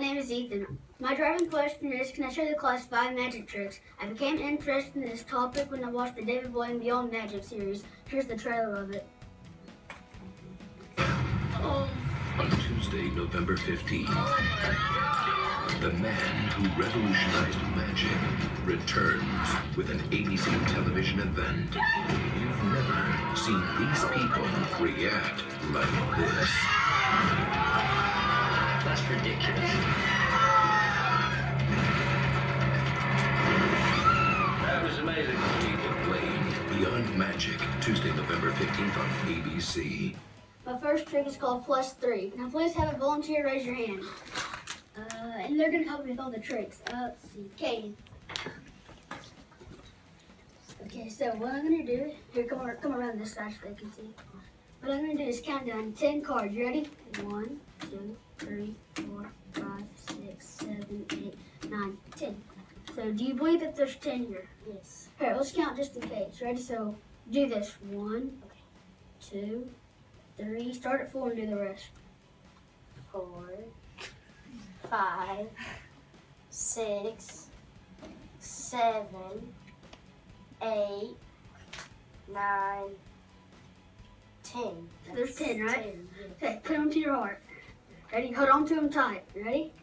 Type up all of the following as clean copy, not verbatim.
name is Ethan. My driving question is, can I show the class 5 magic tricks? I became interested in this topic when I watched the David Blaine Beyond Magic series. Here's the trailer of it. On Tuesday, November 15th, the man who revolutionized magic returns with an ABC television event. You've never seen these people react like this. That's ridiculous. That was amazing. David Blaine, Beyond Magic, Tuesday, November 15th on ABC. My first trick is called +3. Now please have a volunteer raise your hand. And they're going to help me with all the tricks. Let's see, Katie. Okay, so what I'm going to do, here, come around this side so they can see. What I'm going to do is count down 10 cards. You ready? 1, 2, 3, 4, 5, 6, 7, 8, 9, 10. So do you believe that there's 10 here? Yes. Here, let's count just in case. Ready? So do this. 1, 2, 3. Start at 4 and do the rest. 4, 5, 6, 7, 8, 9, 10. There's 10, right? 10, yes. Okay, put them to your heart. Ready? Hold on to them tight. Ready?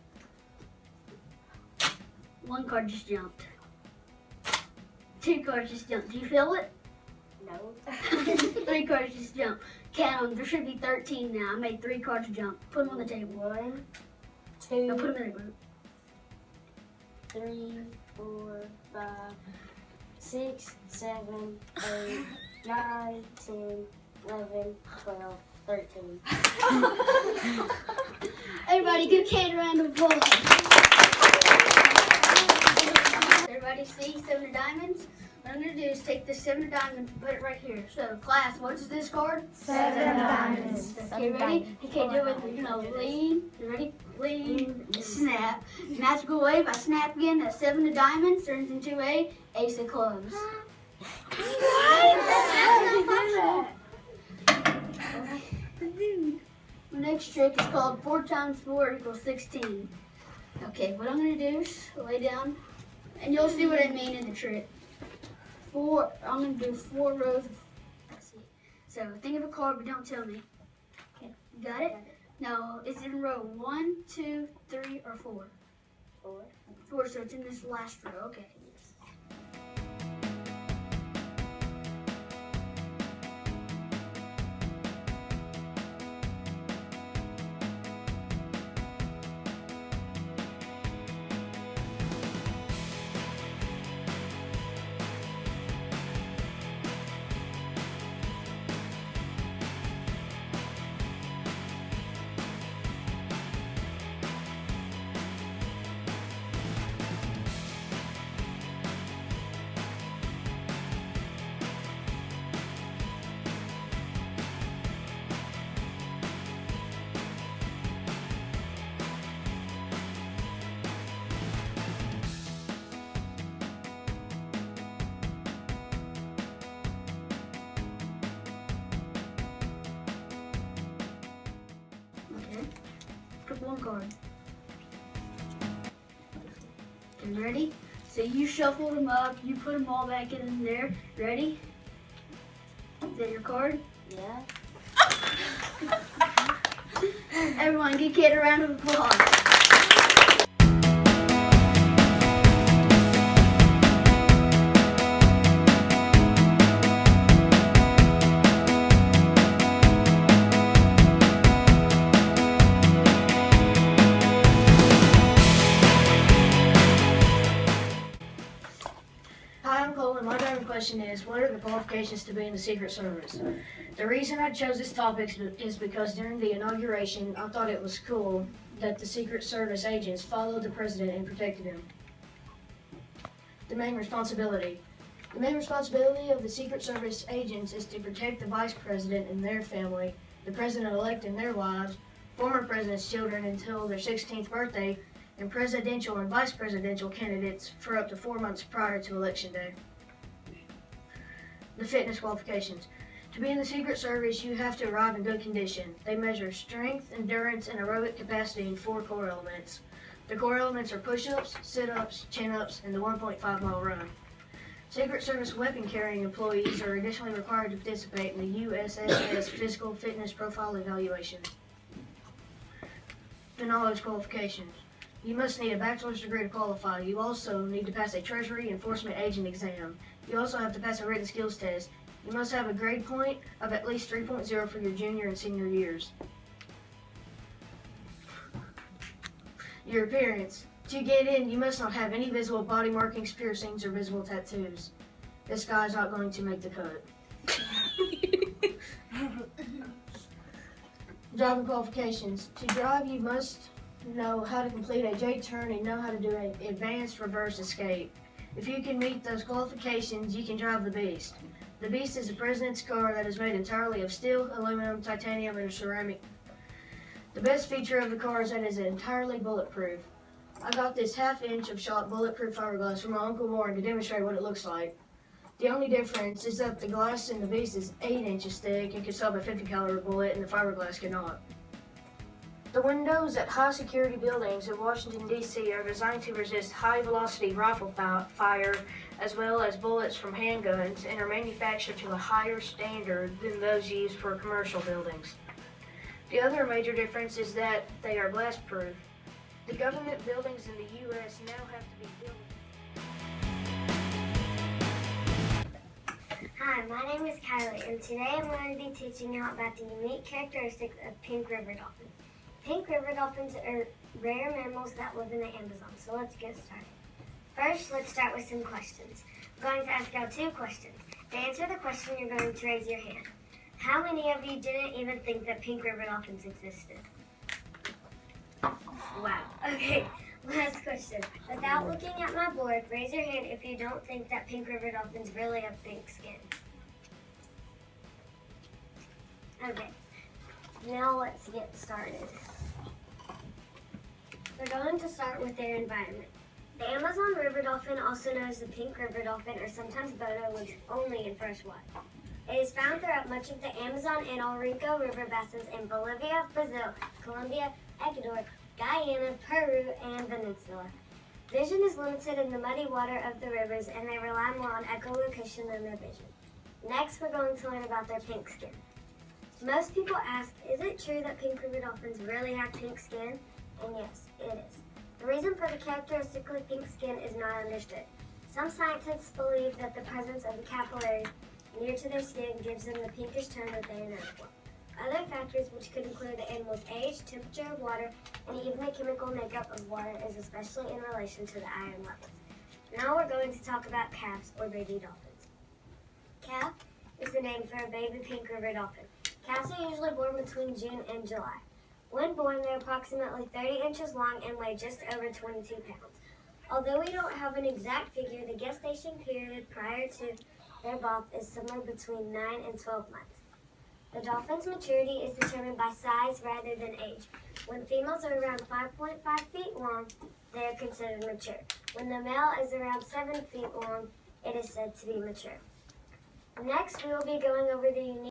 1 card just jumped. 2 cards just jumped. Do you feel it? No. 3 cards just jumped. Count them. There should be 13 now. I made 3 cards jump. Put them on the table. 1, Now 2, put them in a group. 3, 4, 5, 6, 7, 8, 9, 10, 11, 12, 13. Everybody give Kate a round of applause. Everybody see 7 of diamonds? What I'm going to do is take this 7 of diamonds and put it right here. So, class, what is this card? 7 of diamonds. Okay, ready? Okay, do it with, lean. You ready? Lean, snap. Magical wave, I snap again. That 7 of diamonds turns into a ace of clubs. The next trick is called 4 times 4 equals 16. Okay, what I'm going to do is lay down, and you'll see what I mean in the trick. I'm going to do 4 rows of, let's see. So think of a card, but don't tell me. Okay, you got it? Now, is it in row 1, 2, 3, or 4? 4. 4, so it's in this last row. Okay. Okay. Pick 1 card. Okay, ready? So you shuffle them up, you put them all back in there. Ready? Is that your card? Yeah. Everyone, give Kate a round of applause. Hi, I'm Cole, and my driving question is, what are the qualifications to be in the Secret Service? The reason I chose this topic is because during the inauguration, I thought it was cool that the Secret Service agents followed the president and protected him. The main responsibility. The main responsibility of the Secret Service agents is to protect the vice president and their family, the president-elect and their wives, former president's children until their 16th birthday, and presidential and vice presidential candidates for up to 4 months prior to Election Day. The fitness qualifications. To be in the Secret Service, you have to arrive in good condition. They measure strength, endurance, and aerobic capacity in 4 core elements. The core elements are push-ups, sit-ups, chin-ups, and the 1.5-mile run. Secret Service weapon-carrying employees are additionally required to participate in the USSS Physical Fitness Profile Evaluation. The knowledge qualifications. You must need a bachelor's degree to qualify. You also need to pass a Treasury Enforcement Agent exam. You also have to pass a written skills test. You must have a grade point of at least 3.0 for your junior and senior years. Your appearance. To get in, you must not have any visible body markings, piercings, or visible tattoos. This guy's not going to make the cut. Driving qualifications. To drive, you must know how to complete a J-turn and know how to do an advanced reverse escape. If you can meet those qualifications, you can drive the Beast. The Beast is a president's car that is made entirely of steel, aluminum, titanium, and ceramic. The best feature of the car is that it is entirely bulletproof. I got this half-inch of shot bulletproof fiberglass from my Uncle Warren to demonstrate what it looks like. The only difference is that the glass in the Beast is 8 inches thick and can stop a 50 caliber bullet, and the fiberglass cannot. The windows at high security buildings in Washington, D.C. are designed to resist high velocity rifle fire as well as bullets from handguns and are manufactured to a higher standard than those used for commercial buildings. The other major difference is that they are blast-proof. The government buildings in the U.S. now have to be built. Hi, my name is Kylie, and today I'm going to be teaching you about the unique characteristics of pink river dolphins. Pink river dolphins are rare mammals that live in the Amazon, so let's get started. First, let's start with some questions. I'm going to ask y'all 2 questions. To answer the question, you're going to raise your hand. How many of you didn't even think that pink river dolphins existed? Wow. Okay, last question. Without looking at my board, raise your hand if you don't think that pink river dolphins really have pink skin. Okay, now let's get started. We're going to start with their environment. The Amazon river dolphin, also known as the pink river dolphin or sometimes Boto, lives only in fresh water. It is found throughout much of the Amazon and Orinoco river basins in Bolivia, Brazil, Colombia, Ecuador, Guyana, Peru, and Venezuela. Vision is limited in the muddy water of the rivers, and they rely more on echolocation than their vision. Next, we're going to learn about their pink skin. Most people ask, is it true that pink river dolphins really have pink skin? And yes, it is. The reason for the characteristically pink skin is not understood. Some scientists believe that the presence of the capillaries near to their skin gives them the pinkish tone that they are known for. Other factors, which could include the animal's age, temperature of water, and even the chemical makeup of water, is especially in relation to the iron levels. Now we're going to talk about calves, or baby dolphins. Calf is the name for a baby pink river dolphin. Calves are usually born between June and July. When born, they're approximately 30 inches long and weigh just over 22 pounds. Although we don't have an exact figure, the gestation period prior to their birth is somewhere between 9 and 12 months. The dolphin's maturity is determined by size rather than age. When females are around 5.5 feet long, they are considered mature. When the male is around 7 feet long, it is said to be mature. Next, we will be going over the unique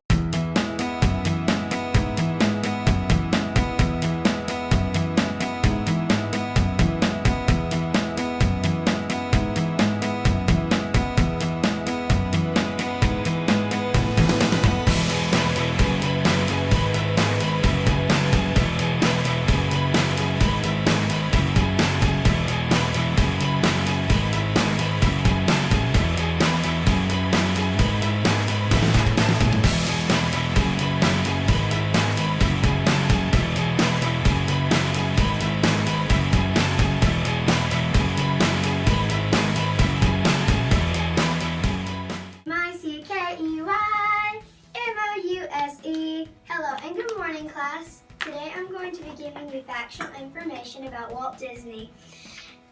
Hello and good morning, class. Today I'm going to be giving you factual information about Walt Disney.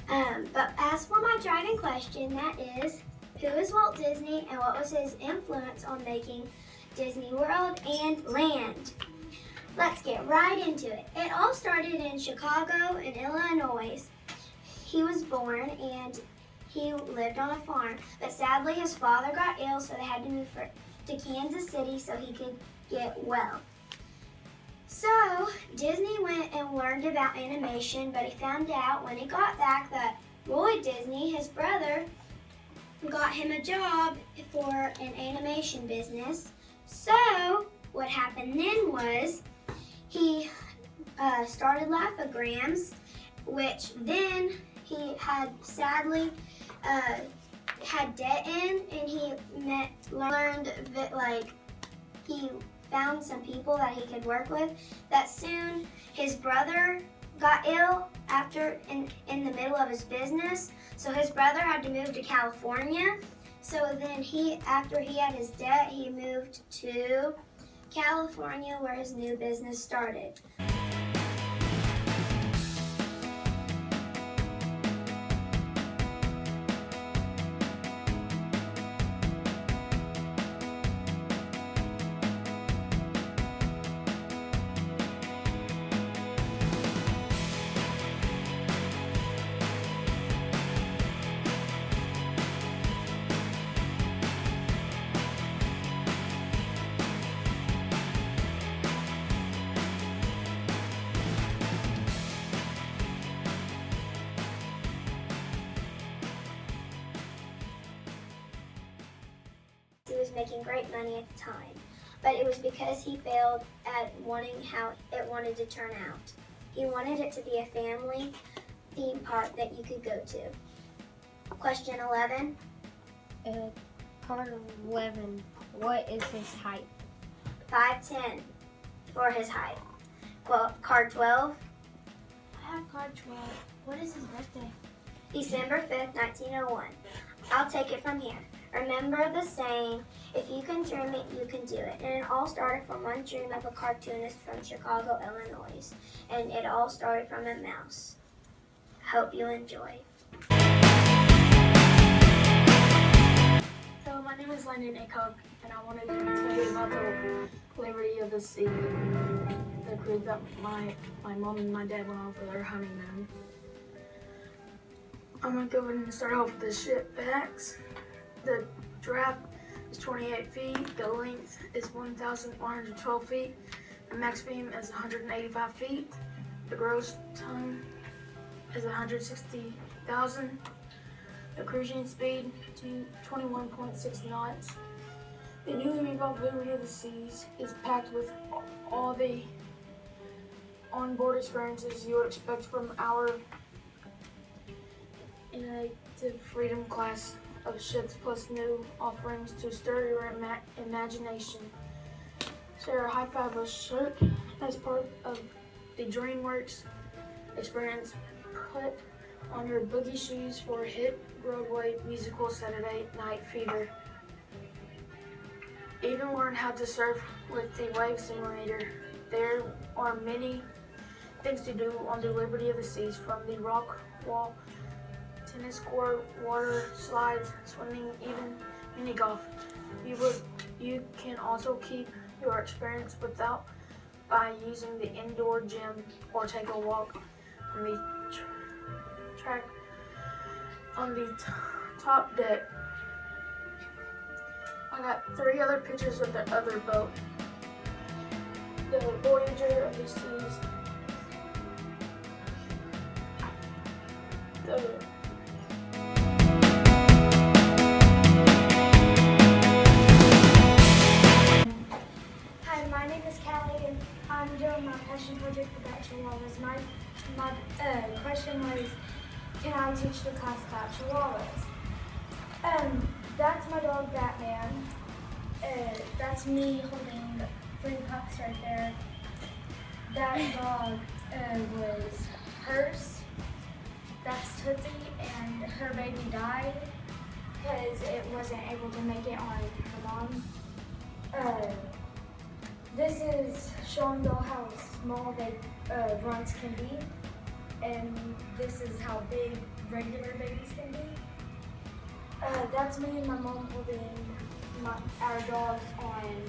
But as for my driving question, that is, who is Walt Disney and what was his influence on making Disney World and Land? Let's get right into it. It all started in Chicago in Illinois. He was born and he lived on a farm, but sadly his father got ill, so they had to move to Kansas City so he could get well. So Disney went and learned about animation, but he found out when he got back that Roy Disney, his brother, got him a job for an animation business. So what happened then was he started Laugh-O-Grams, which then he had sadly had debt in, and he learned that he found some people that he could work with. That soon his brother got ill in the middle of his business, so his brother had to move to California. So then after he had his debt, he moved to California where his new business started. He was making great money at the time, but it was because he failed at wanting how it wanted to turn out. He wanted it to be a family theme park that you could go to. Question 11. Card 11. What is his height? 5'10" for his height. Well, card 12. I have card 12. What is his birthday? December 5th, 1901. I'll take it from here. Remember the saying, if you can dream it, you can do it. And it all started from one dream of a cartoonist from Chicago, Illinois. And it all started from a mouse. Hope you enjoy. So my name is Landon Acock, and I wanted to tell you about the Liberty of the Sea, the cruise that my mom and my dad went on for their honeymoon. I'm going to go ahead and start off with the ship facts. The draft is 28 feet, the length is 1,112 feet, the max beam is 185 feet, the gross ton is 160,000, the cruising speed to 21.6 knots. The newly revamped Liberty of the Seas is packed with all the onboard experiences you would expect from our innovative Freedom class of ships, plus new offerings to stir your imagination. Share a high five with Shirk as part of the DreamWorks experience. Put on your boogie shoes for a hit Broadway musical Saturday Night Fever. Even learn how to surf with the Wave Simulator. There are many things to do on the Liberty of the Seas, from the rock wall, tennis court, water slides, swimming, even mini golf. You can also keep your experience without by using the indoor gym or take a walk on the track on the top deck. I got 3 other pictures of the other boat. The Voyager of the Seas. Hi, my name is Callie, and I'm doing my passion project about chihuahuas. My question was, can I teach the class about chihuahuas? That's my dog Batman. That's me holding 3 pups right there. That dog was hers. That's Tootsie, and her baby died because it wasn't able to make it on her mom. This is showing y'all how small grunts can be, and this is how big regular babies can be. That's me and my mom holding our dogs on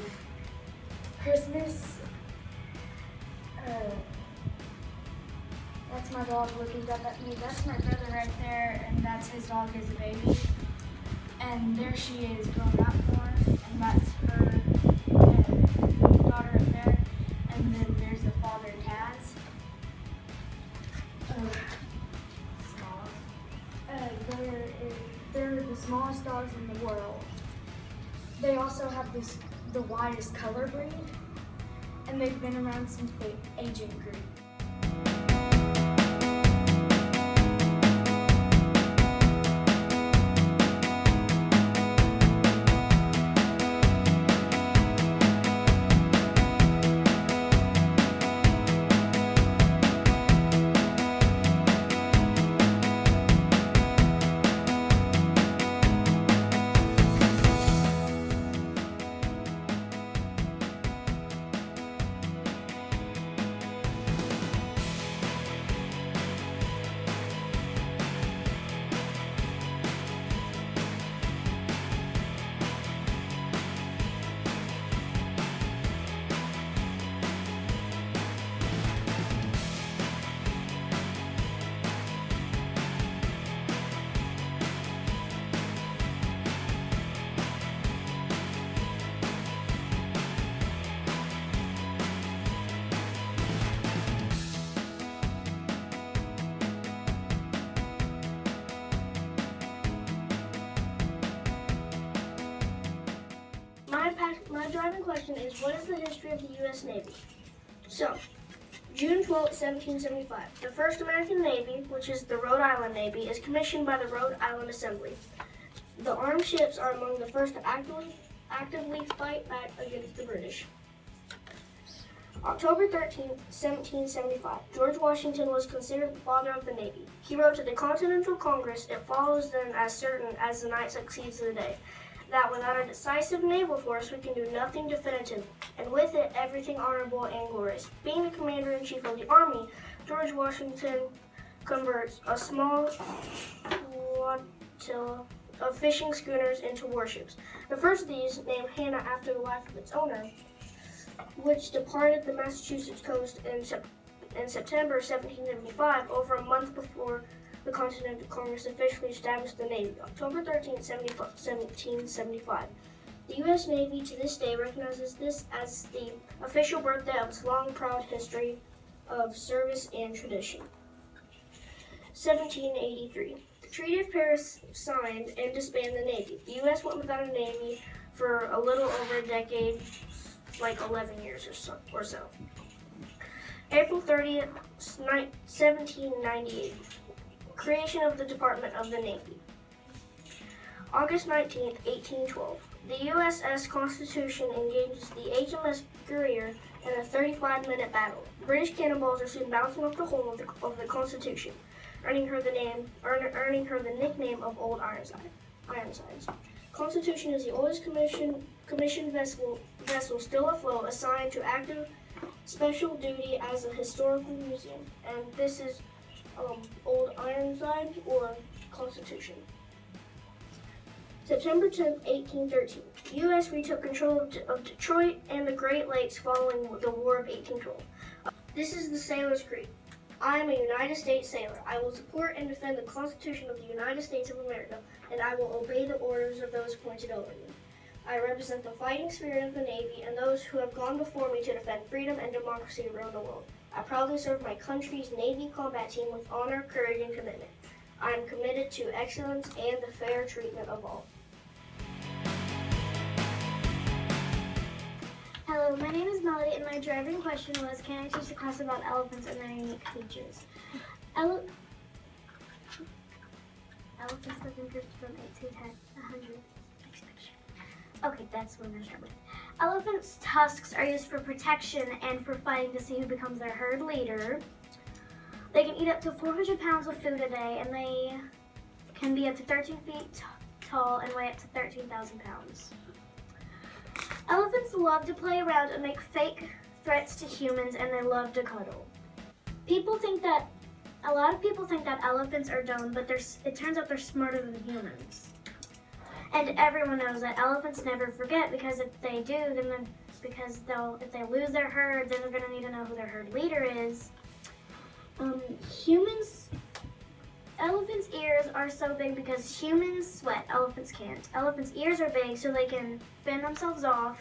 Christmas. That's my dog looking up at me. That's my brother right there, and that's his dog as a baby. And there she is growing up more, and that's her daughter up there. And then there's a also have the widest color breed, and they've been around since the ancient Greek. My driving question is, what is the history of the U.S. Navy? So, June 12, 1775. The first American Navy, which is the Rhode Island Navy, is commissioned by the Rhode Island Assembly. The armed ships are among the first to actively fight back against the British. October 13, 1775. George Washington was considered the father of the Navy. He wrote to the Continental Congress, "It follows then as certain as the night succeeds the day, that without a decisive naval force we can do nothing definitive, and with it everything honorable and glorious." Being the commander-in-chief of the army, George Washington converts a small flotilla of fishing schooners into warships. The first of these, named Hannah after the wife of its owner, which departed the Massachusetts coast in September 1775, over a month before the Continental Congress officially established the Navy, October 13, 1775. The U.S. Navy to this day recognizes this as the official birthday of its long, proud history of service and tradition. 1783. The Treaty of Paris signed and disbanded the Navy. The U.S. went without a Navy for a little over a decade, like 11 years or so. April 30th, 1798. Creation of the Department of the Navy. August 19, 1812. The USS Constitution engages the HMS Guerrier in a 35-minute battle. British cannonballs are soon bouncing off the hull of the Constitution, earning her the nickname of Old Ironsides. Constitution is the oldest commissioned vessel still afloat, assigned to active special duty as a historical museum, and this is Old Ironside or Constitution. September 10, 1813. U.S. retook control of Detroit and the Great Lakes following the War of 1812. This is the Sailor's Creed. I am a United States sailor. I will support and defend the Constitution of the United States of America, and I will obey the orders of those appointed over me. I represent the fighting spirit of the Navy and those who have gone before me to defend freedom and democracy around the world. I proudly serve my country's Navy combat team with honor, courage, and commitment. I am committed to excellence and the fair treatment of all. Hello, my name is Melody, and my driving question was, can I teach a class about elephants and their unique features? Elephants live in groups from 8 to 100. Okay, that's what I'm going to start with. Elephants' tusks are used for protection and for fighting to see who becomes their herd leader. They can eat up to 400 pounds of food a day, and they can be up to 13 feet tall and weigh up to 13,000 pounds. Elephants love to play around and make fake threats to humans, and they love to cuddle. A lot of people think that elephants are dumb, but it turns out they're smarter than humans. And everyone knows that elephants never forget, because if they do, if they lose their herd, then they're going to need to know who their herd leader is. Elephants' ears are so big because humans sweat, elephants can't. Elephants' ears are big so they can fend themselves off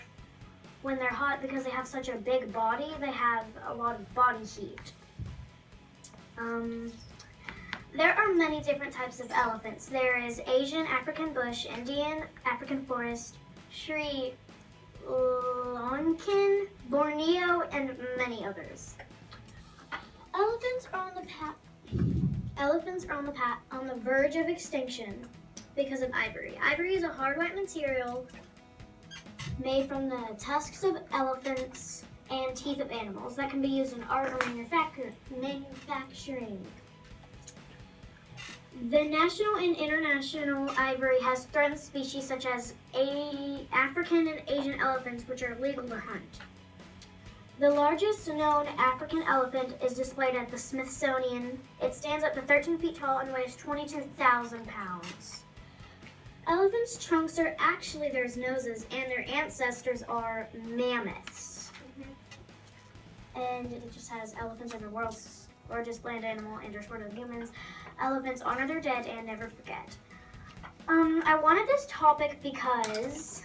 when they're hot. Because they have such a big body, they have a lot of body heat. There are many different types of elephants. There is Asian, African bush, Indian, African forest, Sri Lankan, Borneo, and many others. Elephants are on the verge of extinction because of ivory. Ivory is a hard white material made from the tusks of elephants and teeth of animals that can be used in art or manufacturing. The national and international ivory has threatened species such as African and Asian elephants, which are legal to hunt. The largest known African elephant is displayed at the Smithsonian. It stands up to 13 feet tall and weighs 22,000 pounds. Elephants' trunks are actually their noses, and their ancestors are mammoths. And it just has elephants are the world's largest land animal and are sort of humans. Elephants honor their dead and never forget. I wanted this topic because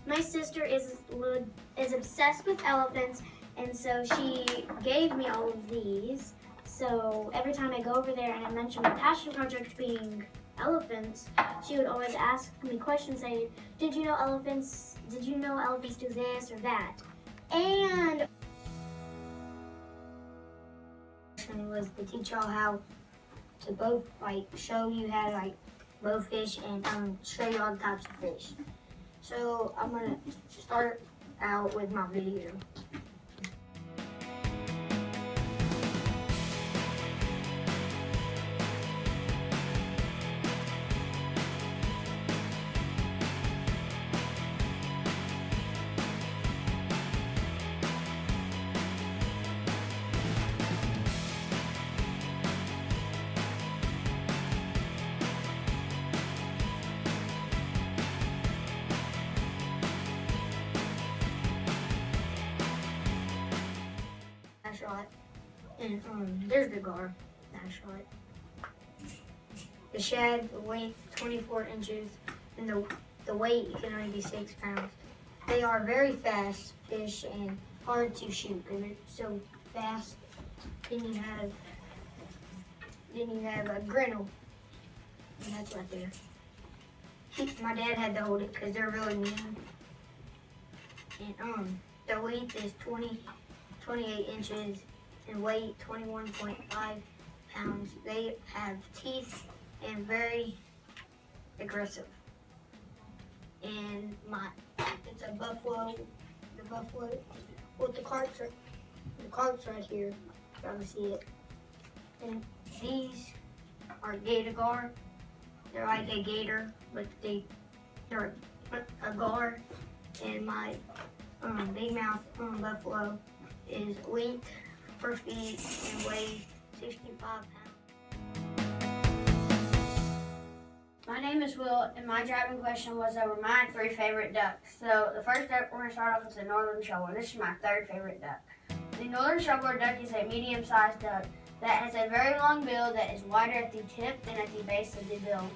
my sister is obsessed with elephants, and so she gave me all of these. So every time I go over there and I mention my passion project being elephants, she would always ask me questions saying, did you know elephants do this or that? And was to teach y'all how to both show you how to bow fish and show you all the types of fish. So I'm gonna start out with my video. Shot, and there's the gar. That shot. The shad, the weight 24 inches, and the weight can only be 6 pounds. They are very fast fish and hard to shoot because they're so fast. Then you have a grinnell, and that's right there. My dad had to hold it because they're really mean. And the weight is 28 inches and weight 21.5 pounds. They have teeth and very aggressive. And it's a buffalo. The buffalo with the carts right here. Probably see it. And these are gator gar. They're like a gator, but they're a gar. And my big mouth buffalo is length per feet and weighs 65 pounds. My name is Will, and my driving question was over my 3 favorite ducks. So the first duck we're going to start off with the northern shovelware. This is my 3rd favorite duck. The northern shovelware duck is a medium-sized duck that has a very long bill that is wider at the tip than at the base of the bill.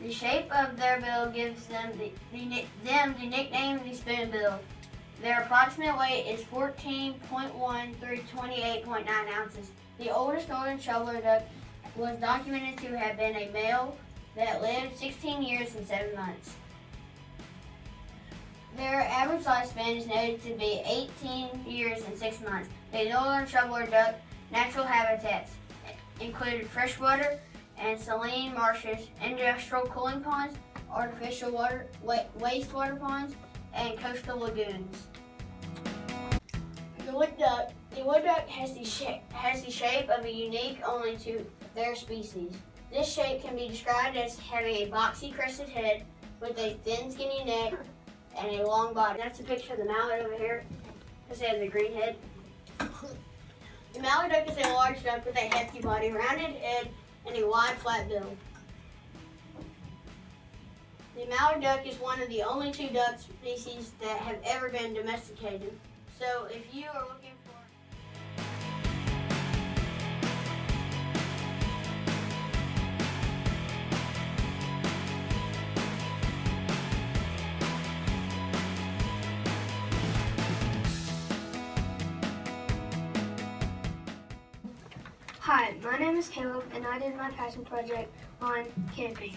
The shape of their bill gives them the nickname the spoonbill. Their approximate weight is 14.1 through 28.9 ounces. The oldest northern shovelware duck was documented to have been a male that lived 16 years and 7 months. Their average lifespan is noted to be 18 years and 6 months. The northern shovelware duck natural habitats included freshwater and saline marshes, industrial cooling ponds, artificial wastewater ponds, and coastal lagoons. The wood duck has the shape of a unique only to their species. This shape can be described as having a boxy crested head with a thin skinny neck and a long body. That's a picture of the mallard over here. It has the green head. The mallard duck is a large duck with a hefty body, rounded head, and a wide flat bill. The mallard duck is one of the only 2 duck species that have ever been domesticated. So if you are looking for Hi, my name is Caleb, and I did my passion project on camping.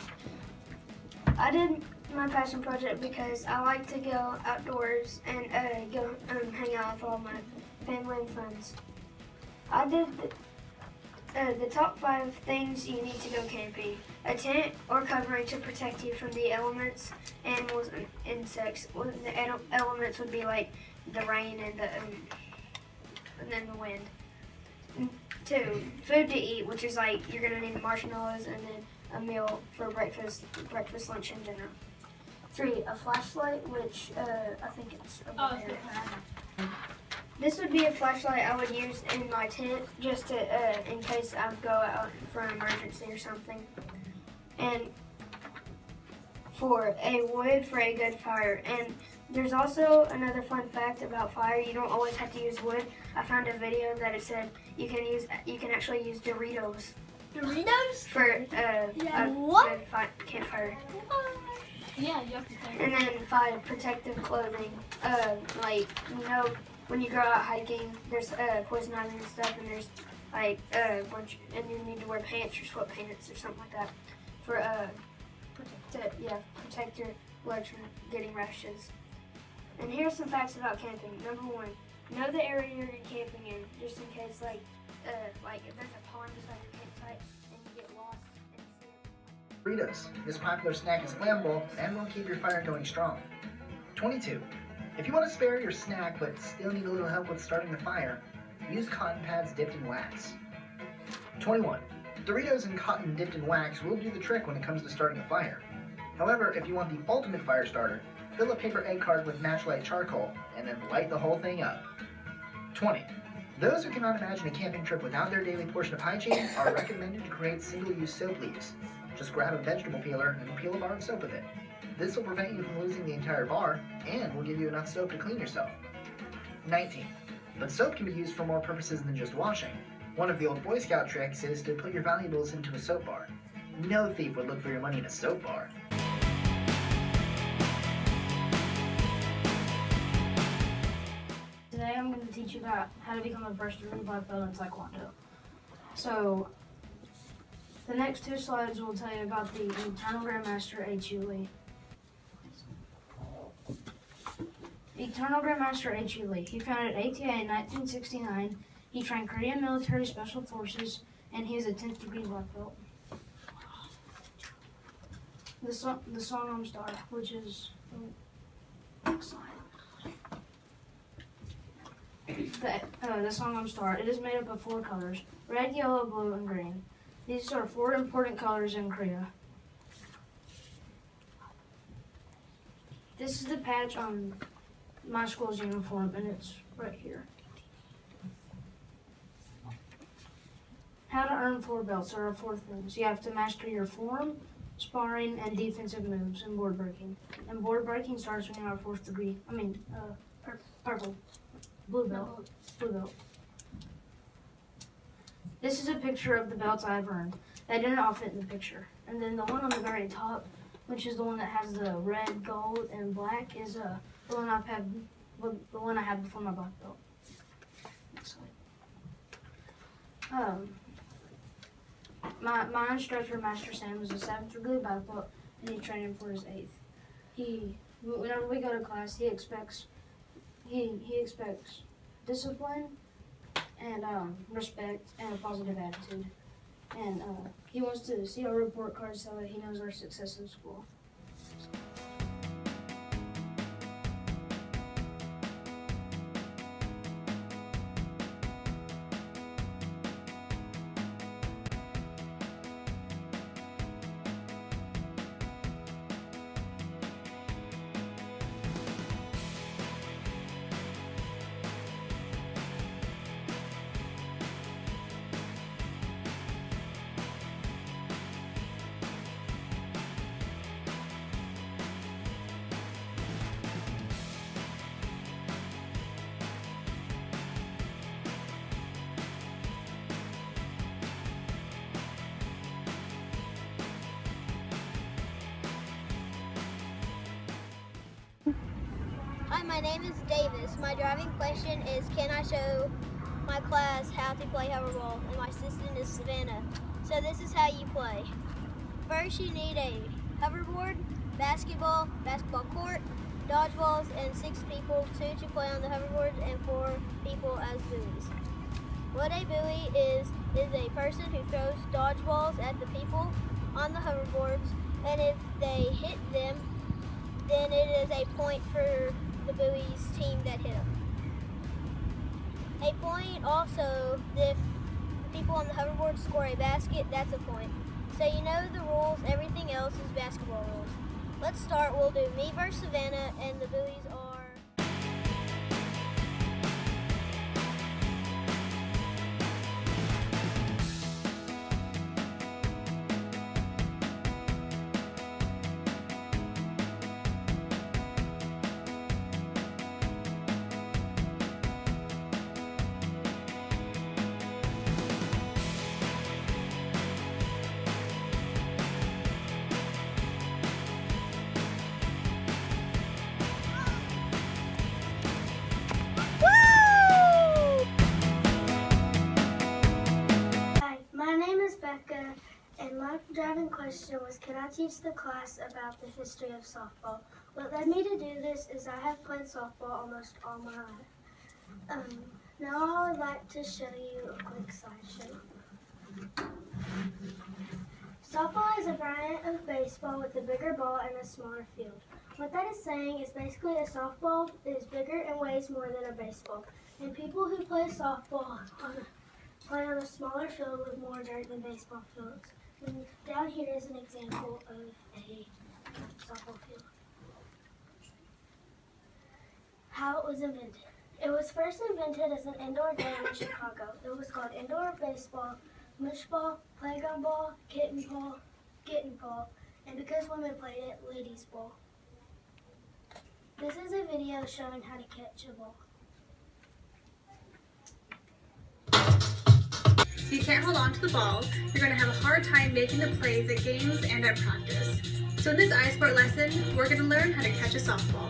I did my passion project because I like to go outdoors and go hang out with all my family and friends. I did the top 5 things you need to go camping. A tent or covering to protect you from the elements, animals, and insects. Well, the elements would be like the rain and then the wind. 2, food to eat, which is like you're gonna need marshmallows and then a meal for breakfast, lunch, and dinner. 3, a flashlight, which I think it's over there. This would be a flashlight I would use in my tent just to, in case I would go out for an emergency or something. And 4, a wood for a good fire. And there's also another fun fact about fire. You don't always have to use wood. I found a video that it said you can actually use Doritos. Doritos? For a what? good campfire. Yeah, you have to say. And then 5, protective clothing. Like, you know, when you go out hiking, there's poison ivy and stuff, and there's like a bunch, and you need to wear pants or sweatpants or something like that for protect your legs from getting rashes. And here's some facts about camping. Number 1, know the area you're camping in, just in case like if there's a pond beside your campsite and you get lost and you see it. Doritos. This popular snack is flammable and will keep your fire going strong. 22. If you want to spare your snack but still need a little help with starting the fire, use cotton pads dipped in wax. 21. Doritos and cotton dipped in wax will do the trick when it comes to starting a fire. However, if you want the ultimate fire starter, fill a paper egg card with Matchlight charcoal and then light the whole thing up. 20. Those who cannot imagine a camping trip without their daily portion of hygiene are recommended to create single-use soap leaves. Just grab a vegetable peeler and peel a bar of soap with it. This will prevent you from losing the entire bar and will give you enough soap to clean yourself. 19. But soap can be used for more purposes than just washing. One of the old Boy Scout tricks is to put your valuables into a soap bar. No thief would look for your money in a soap bar. Today I'm going to teach you about how to become a first-degree black belt in Taekwondo. So, the next 2 slides will tell you about the Eternal Grandmaster H.U. Lee. Eternal Grandmaster H.U. Lee. He founded ATA in 1969. He trained Korean Military Special Forces, and he is a 10th degree black belt. The Songnam Star, which is the next slide. The Songnam Star. It is made up of 4 colors: red, yellow, blue, and green. These are 4 important colors in Korea. This is the patch on my school's uniform, and it's right here. How to earn 4 belts. There are 4 things. You have to master your form, sparring, and defensive moves, and board breaking. And board breaking starts when you are 4th degree. Purple. Blue belt. Blue belt. This is a picture of the belts I've earned. They didn't all fit in the picture. And then the one on the very top, which is the one that has the red, gold, and black, is the one I had before my black belt. Next slide. My instructor, Master Sam, was a 7th degree black belt, and he trained him for his 8th. Whenever we go to class, he expects discipline and respect and a positive attitude. And he wants to see our report card so that he knows our success in school. Hi, my name is Davis. My driving question is, can I show my class how to play hoverball? And my assistant is Savannah. So this is how you play. First, you need a hoverboard, basketball, basketball court, dodgeballs, and 6 people, 2 to play on the hoverboards, and 4 people as buoys. What a buoy is a person who throws dodgeballs at the people on the hoverboards, and if they hit them, then it is a point for the buoy's team that hit them. A point also, if people on the hoverboard score a basket, that's a point. So you know the rules, everything else is basketball rules. Let's start, we'll do me versus Savannah, and the buoys are... Hi, my name is Becca, and my driving question was, can I teach the class about the history of softball? What led me to do this is I have played softball almost all my life. Now I would like to show you a quick slideshow. Softball is a variant of baseball with a bigger ball and a smaller field. What that is saying is basically a softball is bigger and weighs more than a baseball. And people who play softball play on a smaller field with more dirt than baseball fields. And down here is an example of a softball field. How it was invented. It was first invented as an indoor game in Chicago. It was called indoor baseball, mush ball, playground ball, kitten ball, and because women played it, ladies ball. This is a video showing how to catch a ball. If you can't hold on to the ball, you're going to have a hard time making the plays at games and at practice. So in this iSport lesson, we're going to learn how to catch a softball.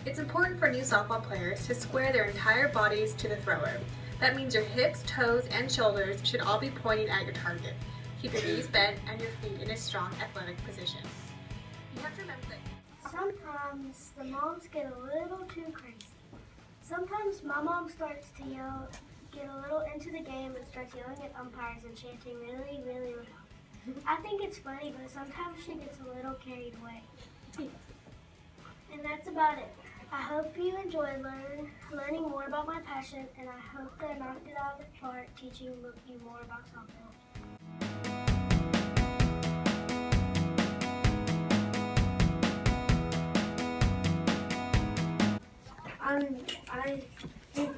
It's important for new softball players to square their entire bodies to the thrower. That means your hips, toes, and shoulders should all be pointing at your target. Keep your knees bent and your feet in a strong athletic position. You have to remember that Sometimes the moms get a little too crazy. Sometimes my mom starts to get a little into the game and starts yelling at umpires and chanting really, really loud. I think it's funny, but sometimes she gets a little carried away. And that's about it. I hope you enjoyed learning more about my passion, and I hope that I knocked it out of the park teaching you more about softball.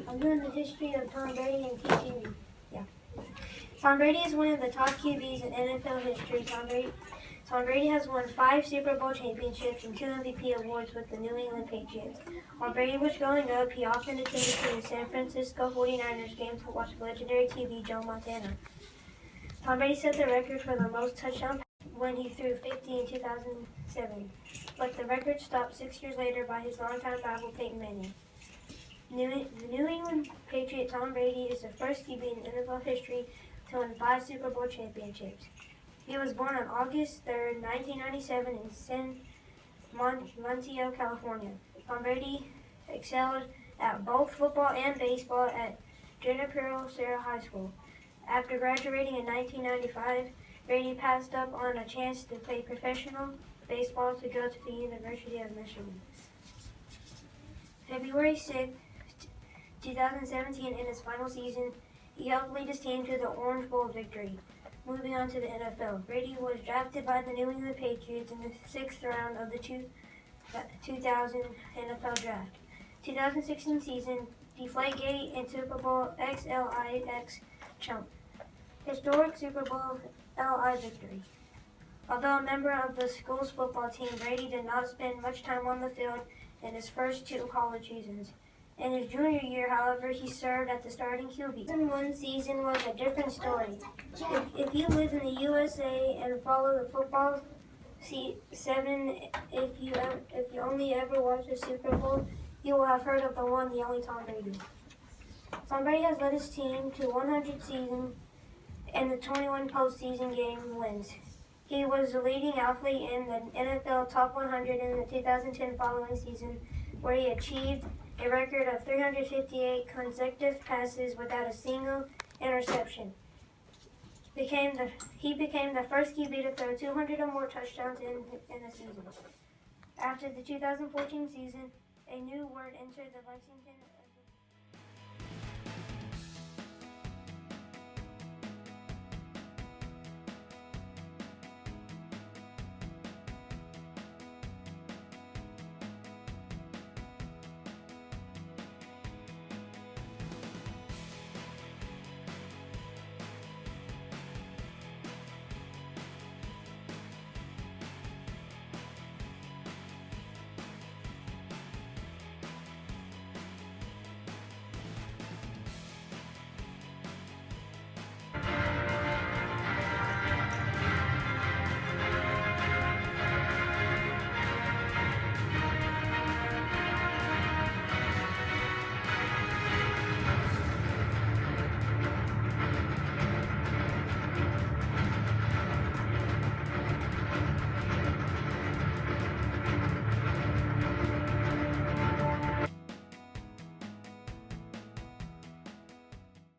I'm doing the history of Tom Brady and teaching you. Yeah. Tom Brady is one of the top QBs in NFL history. Tom Brady has won 5 Super Bowl championships and 2 MVP awards with the New England Patriots. While Brady was growing up, he often attended the San Francisco 49ers games to watch legendary QB Joe Montana. Tom Brady set the record for the most touchdowns when he threw 50 in 2007, but the record stopped 6 years later by his longtime rival Peyton Manning. The New England Patriot Tom Brady is the first QB in NFL history to win 5 Super Bowl championships. He was born on August 3, 1997 in San Mateo, California. Tom Brady excelled at both football and baseball at Junipero Serra High School. After graduating in 1995, Brady passed up on a chance to play professional baseball to go to the University of Michigan. February 6, 2017, in his final season, he helped lead his team to the Orange Bowl victory. Moving on to the NFL, Brady was drafted by the New England Patriots in the 6th round of the 2000 NFL Draft. 2016 season, Deflategate and Super Bowl XLIX chump. Historic Super Bowl LI victory. Although a member of the school's football team, Brady did not spend much time on the field in his first 2 college seasons. In his junior year, however, he served at the starting QB. One season was a different story. If you live in the USA and follow the football 7, if you only ever watch a Super Bowl, you will have heard of the one, the only Tom Brady. Tom Brady has led his team to 100 seasons and the 21 postseason game wins. He was the leading athlete in the NFL Top 100 in the 2010 following season, where he achieved a record of 358 consecutive passes without a single interception. He became the first QB to throw 200 or more touchdowns in a season. After the 2014 season, a new word entered the Lexington